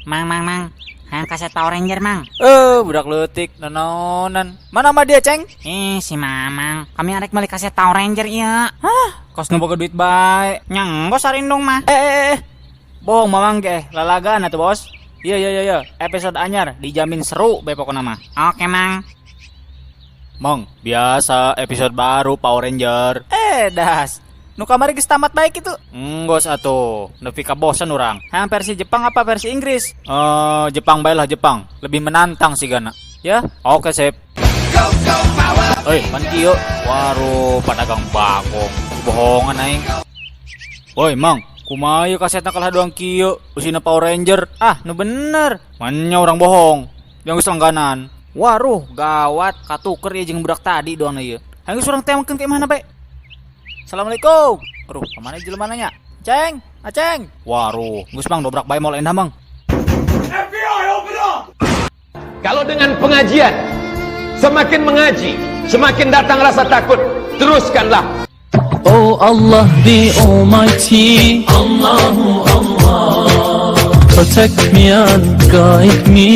Mang. Hang kaset Power Ranger, Mang. Budak leutik nanonan. Mana mah dia, Ceng? Si Mamang. Kami arek beli kaset Power Ranger ieu. Kos nu boga duit bae. Nyanggo sarindung mah. Bohong mamang ge, lalagaan atuh, Bos. Iya. Episode anyar dijamin seru bae pokona mah. Oke, Mang. Mang, biasa episode baru Power Ranger. Das. Nu kamari geus tamat baik itu. Enggos atuh, nepi ka bosan urang. Hang versi Jepang apa versi Inggris? Jepang bae lah Jepang. Lebih menantang sih gana. Ya, oke sip. Pan kieu. Waduh, padagang bagong. Bohongan aing. Woi, Mang, kumaha ieu kasetna kalah doang kieu? Usina Power Ranger. Nu bener. Manya orang bohong. Yang geus langganan. Waruh, gawat, katuker ya jeung budak tadi doang ieu. Hayang geus urang temkeun ke mana bae? Assalamualaikum. Aduh, kemana jelema nanya? Ceng, Aceng. Waruh, geus Mang dobrak bae moal endah, Mang. FBI, open up! Kalau dengan pengajian, semakin mengaji, semakin datang rasa takut. Teruskanlah. Oh Allah the Almighty, Allahu Allah, protect me and guide me.